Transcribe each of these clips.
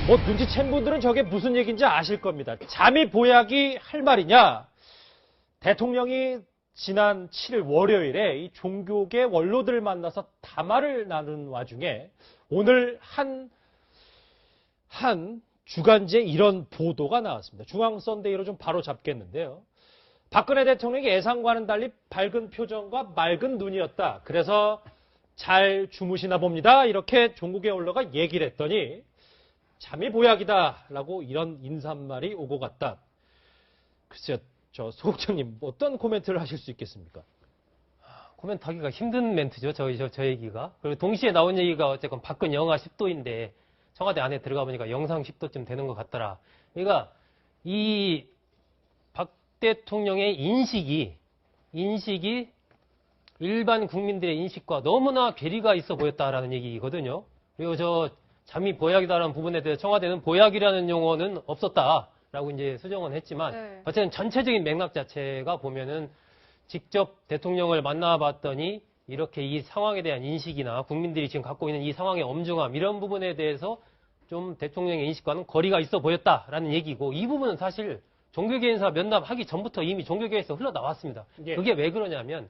뭐 눈치챈 분들은 저게 무슨 얘기인지 아실 겁니다. 잠이 보약이 할 말이냐? 대통령이 지난 7일 월요일에 이 종교계 원로들을 만나서 담화를 나눈 와중에 오늘 한 주간지에 이런 보도가 나왔습니다. 중앙선대위로 좀 바로 잡겠는데요. 박근혜 대통령이 예상과는 달리 밝은 표정과 맑은 눈이었다. 그래서 잘 주무시나 봅니다. 이렇게 종교계 원로가 얘기를 했더니 잠이 보약이다라고 이런 인사말이 오고 갔다. 글쎄요, 저 소국장님 어떤 코멘트를 하실 수 있겠습니까? 코멘트하기가 힘든 멘트죠. 저 얘기가. 그리고 동시에 나온 얘기가 어쨌건 밖은 영하 10도인데 청와대 안에 들어가 보니까 영상 10도쯤 되는 것 같더라. 그러니까 이 박 대통령의 인식이 일반 국민들의 인식과 너무나 괴리가 있어 보였다라는 얘기거든요. 그리고 저 잠이 보약이다라는 부분에 대해서 청와대는 보약이라는 용어는 없었다라고 이제 수정은 했지만 네. 어쨌든 전체적인 맥락 자체가 보면은 직접 대통령을 만나봤더니 이렇게 이 상황에 대한 인식이나 국민들이 지금 갖고 있는 이 상황의 엄중함 이런 부분에 대해서 좀 대통령의 인식과는 거리가 있어 보였다라는 얘기고 이 부분은 사실 종교계 인사 면담하기 전부터 이미 종교계에서 흘러나왔습니다. 예. 그게 왜 그러냐면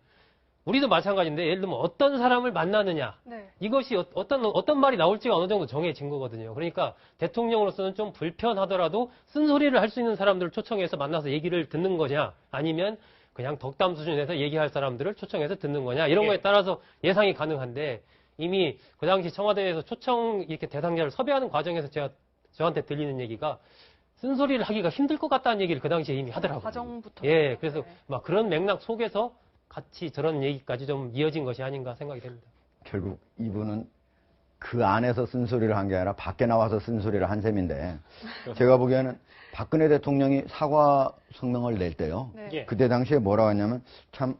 우리도 마찬가지인데 예를 들면 어떤 사람을 만나느냐 네. 이것이 어떤 말이 나올지가 어느 정도 정해진 거거든요. 그러니까 대통령으로서는 좀 불편하더라도 쓴소리를 할 수 있는 사람들을 초청해서 만나서 얘기를 듣는 거냐 아니면 그냥 덕담 수준에서 얘기할 사람들을 초청해서 듣는 거냐 이런 거에 따라서 예상이 가능한데 이미 그 당시 청와대에서 초청 이렇게 대상자를 섭외하는 과정에서 저한테 들리는 얘기가 쓴소리를 하기가 힘들 것 같다는 얘기를 그 당시에 이미 하더라고요. 과정부터. 예, 그래서 네. 막 그런 맥락 속에서 같이 저런 얘기까지 좀 이어진 것이 아닌가 생각이 됩니다. 결국 이분은 그 안에서 쓴소리를 한 게 아니라 밖에 나와서 쓴소리를 한 셈인데 제가 보기에는 박근혜 대통령이 사과 성명을 낼 때요. 네. 예. 그때 당시에 뭐라고 했냐면 참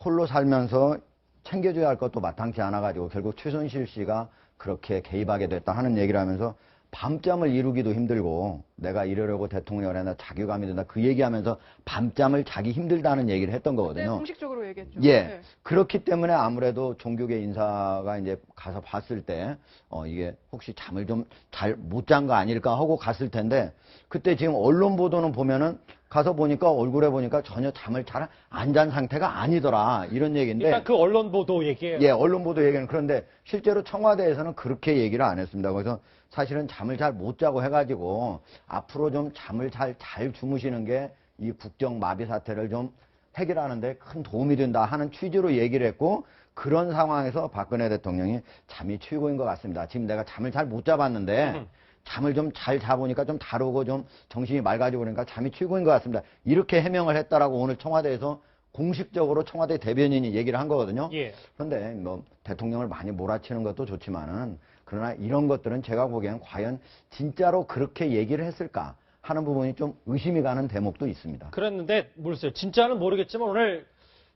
홀로 살면서 챙겨줘야 할 것도 마땅치 않아가지고 결국 최순실 씨가 그렇게 개입하게 됐다 하는 얘기를 하면서 밤잠을 이루기도 힘들고 내가 이러려고 대통령을 했나 자괴감이 든다 그 얘기하면서 밤잠을 자기 힘들다는 얘기를 했던 네, 거거든요. 공식적으로 얘기했죠. 예. 네. 그렇기 때문에 아무래도 종교계 인사가 이제 가서 봤을 때, 이게 혹시 잠을 좀 잘 못 잔 거 아닐까 하고 갔을 텐데, 그때 지금 언론 보도는 보면은 가서 보니까 얼굴에 보니까 전혀 잠을 잘 안 잔 상태가 아니더라. 이런 얘기인데. 일단 그 언론 보도 얘기예요. 예, 언론 보도 얘기는 그런데 실제로 청와대에서는 그렇게 얘기를 안 했습니다. 그래서 사실은 잠을 잘 못 자고 해가지고 앞으로 좀 잠을 잘 주무시는 게 이 국정 마비 사태를 좀 해결하는데 큰 도움이 된다 하는 취지로 얘기를 했고 그런 상황에서 박근혜 대통령이 잠이 최고인 것 같습니다. 지금 내가 잠을 잘 못 자봤는데 잠을 좀 잘 자보니까 좀 다르고 좀 정신이 맑아지고 그러니까 잠이 최고인 것 같습니다. 이렇게 해명을 했다라고 오늘 청와대에서 공식적으로 청와대 대변인이 얘기를 한 거거든요. 예. 그런데 뭐 대통령을 많이 몰아치는 것도 좋지만은 그러나 이런 것들은 제가 보기엔 과연 진짜로 그렇게 얘기를 했을까 하는 부분이 좀 의심이 가는 대목도 있습니다. 그랬는데 모르겠어요. 진짜는 모르겠지만 오늘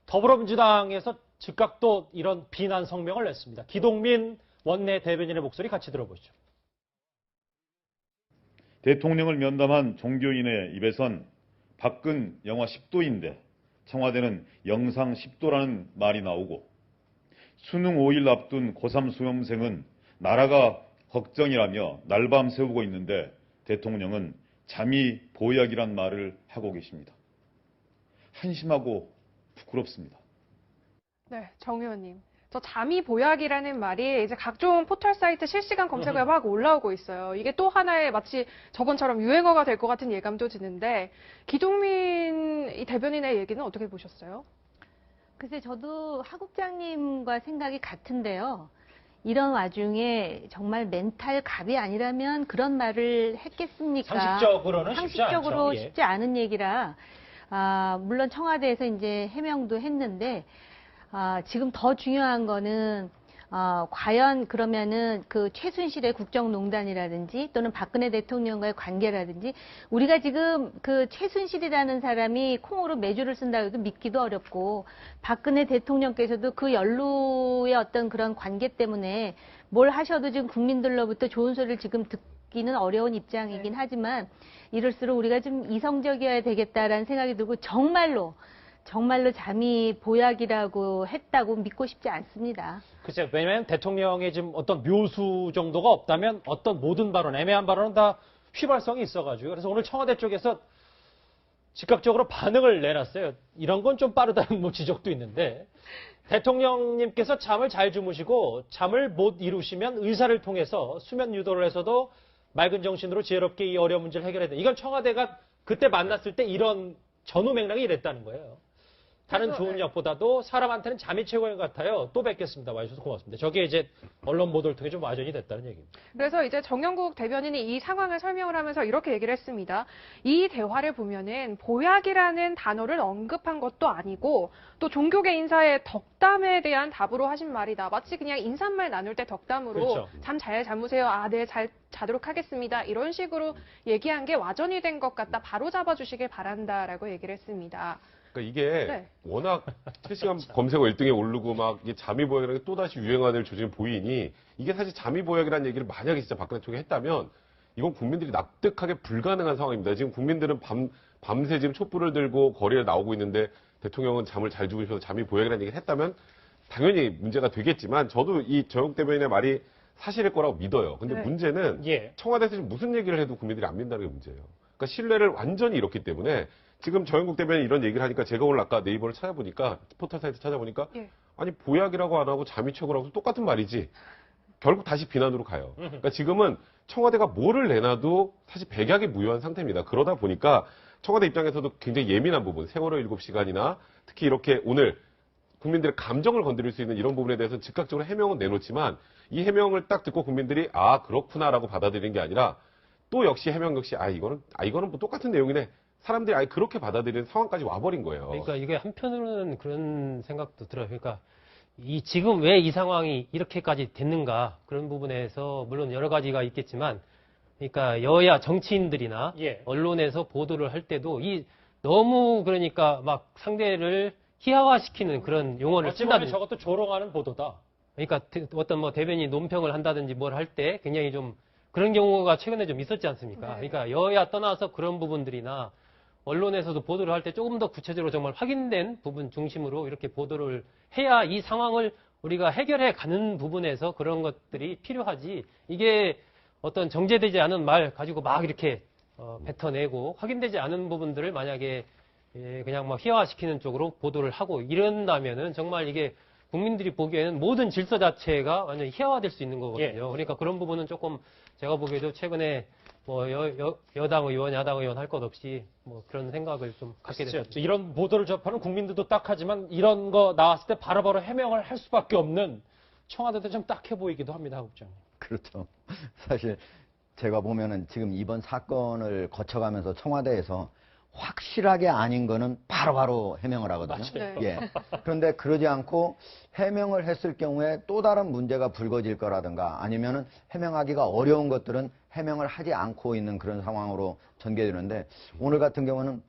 더불어민주당에서 즉각 또 이런 비난 성명을 냈습니다. 기동민 원내 대변인의 목소리 같이 들어보시죠. 대통령을 면담한 종교인의 입에선 밖은 영하 10도인데 청와대는 영상 10도라는 말이 나오고 수능 5일 앞둔 고3 수험생은 나라가 걱정이라며 날밤 새우고 있는데 대통령은 잠이 보약이란 말을 하고 계십니다. 한심하고 부끄럽습니다. 네, 정 의원님. 저 잠이 보약이라는 말이 이제 각종 포털 사이트 실시간 검색어에 막 올라오고 있어요. 이게 또 하나의 마치 저번처럼 유행어가 될 것 같은 예감도 드는데 기동민 이 대변인의 얘기는 어떻게 보셨어요? 글쎄 저도 하 국장님과 생각이 같은데요. 이런 와중에 정말 멘탈 갑이 아니라면 그런 말을 했겠습니까? 상식적으로는 상식적으로 쉽지 않죠. 예. 쉽지 않은 얘기라 물론 청와대에서 이제 해명도 했는데 지금 더 중요한 거는 과연 그러면은 그 최순실의 국정농단이라든지 또는 박근혜 대통령과의 관계라든지 우리가 지금 그 최순실이라는 사람이 콩으로 매주를 쓴다고 해도 믿기도 어렵고 박근혜 대통령께서도 그 연루의 어떤 그런 관계 때문에 뭘 하셔도 지금 국민들로부터 좋은 소리를 지금 듣기는 어려운 입장이긴 하지만 이럴수록 우리가 좀 이성적이어야 되겠다라는 생각이 들고 정말로 정말로 잠이 보약이라고 했다고 믿고 싶지 않습니다. 글쎄요. 왜냐하면 대통령의 지금 어떤 묘수 정도가 없다면 어떤 모든 발언, 애매한 발언은 다 휘발성이 있어가지고 그래서 오늘 청와대 쪽에서 즉각적으로 반응을 내놨어요. 이런 건 좀 빠르다는 뭐 지적도 있는데 대통령님께서 잠을 잘 주무시고 잠을 못 이루시면 의사를 통해서 수면 유도를 해서도 맑은 정신으로 지혜롭게 이 어려운 문제를 해결해야 돼. 이건 청와대가 그때 만났을 때 이런 전후 맥락이 이랬다는 거예요. 다른 그래서, 좋은 약보다도 사람한테는 잠이 최고인 것 같아요. 또 뵙겠습니다. 와주셔서 고맙습니다. 저게 이제 언론 보도를 통해 좀 와전이 됐다는 얘기입니다. 그래서 이제 정영국 대변인이 이 상황을 설명을 하면서 이렇게 얘기를 했습니다. 이 대화를 보면은 보약이라는 단어를 언급한 것도 아니고 또 종교계 인사의 덕담에 대한 답으로 하신 말이다. 마치 그냥 인사말 나눌 때 덕담으로 그렇죠. 잠 잘 자무세요. 아, 네, 잘 자도록 하겠습니다. 이런 식으로 얘기한 게 와전이 된 것 같다. 바로 잡아주시길 바란다라고 얘기를 했습니다. 그러니까 이게 네. 워낙 실시간 검색어 1등에 오르고 막 이게 잠이 보약이라는 게 또다시 유행하는 조짐이 보이니 이게 사실 잠이 보약이라는 얘기를 만약에 진짜 박근혜 쪽에 했다면 이건 국민들이 납득하기 불가능한 상황입니다. 지금 국민들은 밤새 지금 촛불을 들고 거리에 나오고 있는데 대통령은 잠을 잘 주무셔서 잠이 보약이라는 얘기를 했다면 당연히 문제가 되겠지만 저도 이 정영 대변인의 말이 사실일 거라고 믿어요. 근데 네. 문제는 예. 청와대에서 지금 무슨 얘기를 해도 국민들이 안 믿는다는 게 문제예요. 그러니까 신뢰를 완전히 잃었기 때문에 지금 정영국 대변인이 이런 얘기를 하니까 제가 오늘 아까 네이버를 찾아보니까 포털 사이트 찾아보니까 예. 아니 보약이라고 안 하고 잠이 최고라고 똑같은 말이지. 결국 다시 비난으로 가요. 그러니까 지금은 청와대가 뭐를 내놔도 사실 백약이 무효한 상태입니다. 그러다 보니까 청와대 입장에서도 굉장히 예민한 부분, 세월호 7시간이나 특히 이렇게 오늘 국민들의 감정을 건드릴 수 있는 이런 부분에 대해서 즉각적으로 해명은 내놓지만 이 해명을 딱 듣고 국민들이 아 그렇구나라고 받아들이는 게 아니라 또 역시 해명 역시 이거는 뭐 똑같은 내용이네. 사람들이 아예 그렇게 받아들이는 상황까지 와버린 거예요. 그러니까 이게 한편으로는 그런 생각도 들어요. 그러니까 지금 왜 이 상황이 이렇게까지 됐는가 그런 부분에서 물론 여러 가지가 있겠지만 그러니까 여야 정치인들이나 예. 언론에서 보도를 할 때도 너무 그러니까 막 상대를 희화화시키는 그런 용어를 어찌 보면 쓴다든지 저것도 조롱하는 보도다. 그러니까 어떤 뭐 대변인이 논평을 한다든지 뭘 할 때 굉장히 좀 그런 경우가 최근에 좀 있었지 않습니까? 네. 그러니까 여야 떠나서 그런 부분들이나 언론에서도 보도를 할 때 조금 더 구체적으로 정말 확인된 부분 중심으로 이렇게 보도를 해야 이 상황을 우리가 해결해 가는 부분에서 그런 것들이 필요하지. 이게 어떤 정제되지 않은 말 가지고 막 이렇게 뱉어내고 확인되지 않은 부분들을 만약에 그냥 막 희화화시키는 쪽으로 보도를 하고 이런다면은 정말 이게 국민들이 보기에는 모든 질서 자체가 완전히 희화화될 수 있는 거거든요. 예. 그러니까 그런 부분은 조금 제가 보기에도 최근에 뭐 여당 의원, 야당 의원 할 것 없이 뭐 그런 생각을 좀 갖게 그렇죠. 됐습니다. 이런 보도를 접하는 국민들도 딱하지만 이런 거 나왔을 때 바로바로 해명을 할 수밖에 없는 청와대도 좀 딱해 보이기도 합니다, 국장님. 그렇죠. 사실 제가 보면은 지금 이번 사건을 거쳐가면서 청와대에서 확실하게 아닌 거는 바로바로 해명을 하거든요. 맞아요. 네. 예. 그런데 그러지 않고 해명을 했을 경우에 또 다른 문제가 불거질 거라든가 아니면은 해명하기가 어려운 것들은 해명을 하지 않고 있는 그런 상황으로 전개되는데 오늘 같은 경우는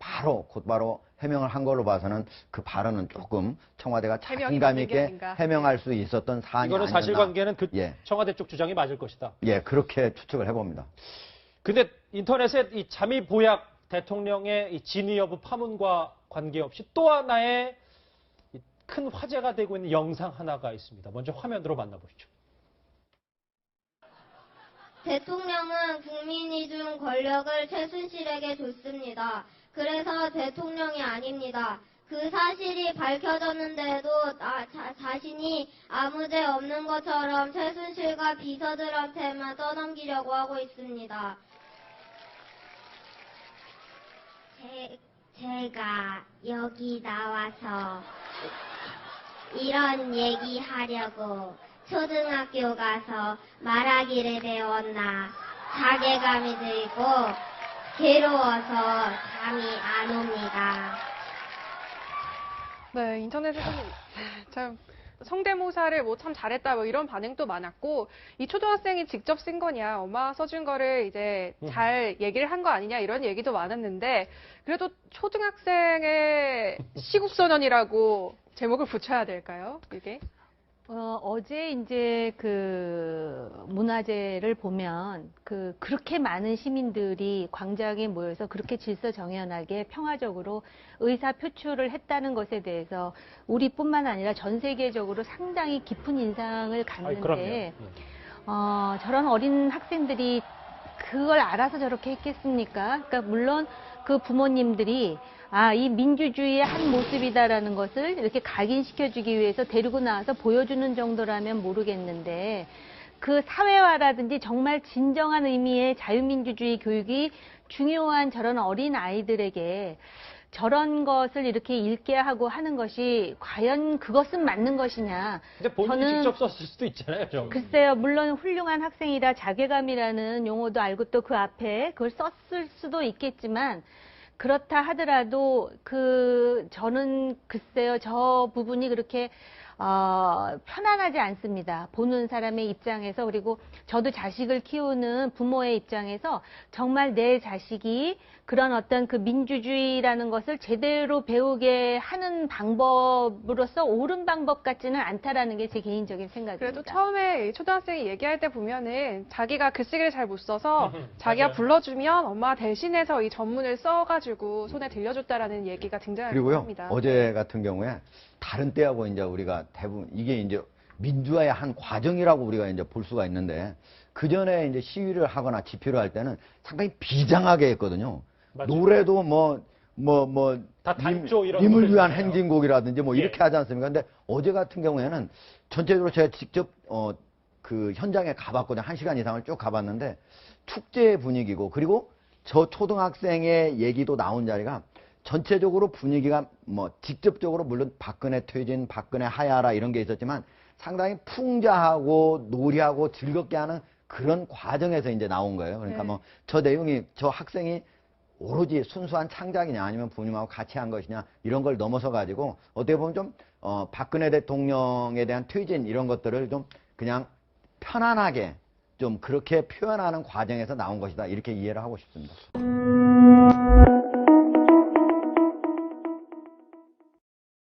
곧바로 해명을 한 걸로 봐서는 그 발언은 조금 청와대가 해명이 자신감 맞는 게 있게 아닌가. 해명할 수 있었던 사안이 이거는 아니었나. 사실관계는 그 예. 청와대 쪽 주장이 맞을 것이다. 예, 그렇게 추측을 해봅니다. 근데 인터넷에 이 잠이 보약 대통령의 이 진위 여부 파문과 관계없이 또 하나의 큰 화제가 되고 있는 영상 하나가 있습니다. 먼저 화면으로 만나보시죠. 대통령은 국민이 준 권력을 최순실에게 줬습니다. 그래서 대통령이 아닙니다. 그 사실이 밝혀졌는데도 자신이 아무 죄 없는 것처럼 최순실과 비서들한테만 떠넘기려고 하고 있습니다. 제가 여기 나와서 이런 얘기하려고 초등학교 가서 말하기를 배웠나 자괴감이 들고 괴로워서 잠이 안 옵니다. 네, 인터넷에서는 참 성대모사를 뭐 참 잘했다 뭐 이런 반응도 많았고 이 초등학생이 직접 쓴 거냐 엄마가 써준 거를 이제 잘 얘기를 한 거 아니냐 이런 얘기도 많았는데 그래도 초등학생의 시국선언이라고 제목을 붙여야 될까요? 이게? 어제 이제 그 문화재를 보면 그렇게 많은 시민들이 광장에 모여서 그렇게 질서정연하게 평화적으로 의사 표출을 했다는 것에 대해서 우리뿐만 아니라 전 세계적으로 상당히 깊은 인상을 갔는데, 저런 어린 학생들이 그걸 알아서 저렇게 했겠습니까? 그러니까 물론 그 부모님들이 이 민주주의의 한 모습이다라는 것을 이렇게 각인시켜주기 위해서 데리고 나와서 보여주는 정도라면 모르겠는데, 그 사회화라든지 정말 진정한 의미의 자유민주주의 교육이 중요한 저런 어린 아이들에게 저런 것을 이렇게 읽게 하고 하는 것이 과연 그것은 맞는 것이냐. 근데 본인이 직접 썼을 수도 있잖아요. 좀. 글쎄요, 물론 훌륭한 학생이라 자괴감이라는 용어도 알고 또 그 앞에 그걸 썼을 수도 있겠지만, 그렇다 하더라도 저는 글쎄요, 저 부분이 그렇게 편안하지 않습니다. 보는 사람의 입장에서. 그리고 저도 자식을 키우는 부모의 입장에서 정말 내 자식이 그런 어떤 그 민주주의라는 것을 제대로 배우게 하는 방법으로서 옳은 방법 같지는 않다라는 게 제 개인적인 생각입니다. 그래도 처음에 초등학생이 얘기할 때 보면은 자기가 글쓰기를 잘 못 써서 자기가 불러주면 엄마 대신해서 이 전문을 써가지고 손에 들려줬다라는 얘기가 등장을 그리고요, 합니다. 어제 같은 경우에 다른 때하고 이제 우리가 대부분 이게 이제 민주화의 한 과정이라고 우리가 이제 볼 수가 있는데, 그 전에 이제 시위를 하거나 집회를 할 때는 상당히 비장하게 했거든요. 맞아요. 노래도 다 단조 이런 님을 위한 노래잖아요. 행진곡이라든지 뭐 예. 이렇게 하지 않습니까? 근데 어제 같은 경우에는 전체적으로 제가 직접 그 현장에 가봤거든요. 1시간 이상을 쭉 가봤는데 축제 분위기고, 그리고 저 초등학생의 얘기도 나온 자리가 전체적으로 분위기가 직접적으로 물론 박근혜 퇴진, 박근혜 하야라 이런 게 있었지만 상당히 풍자하고 놀이하고 즐겁게 하는 그런 과정에서 이제 나온 거예요. 그러니까 네. 저 내용이 저 학생이 오로지 순수한 창작이냐 아니면 부모님하고 같이 한 것이냐 이런 걸 넘어서 가지고 어떻게 보면 좀 박근혜 대통령에 대한 퇴진 이런 것들을 좀 그냥 편안하게 좀 그렇게 표현하는 과정에서 나온 것이다 이렇게 이해를 하고 싶습니다.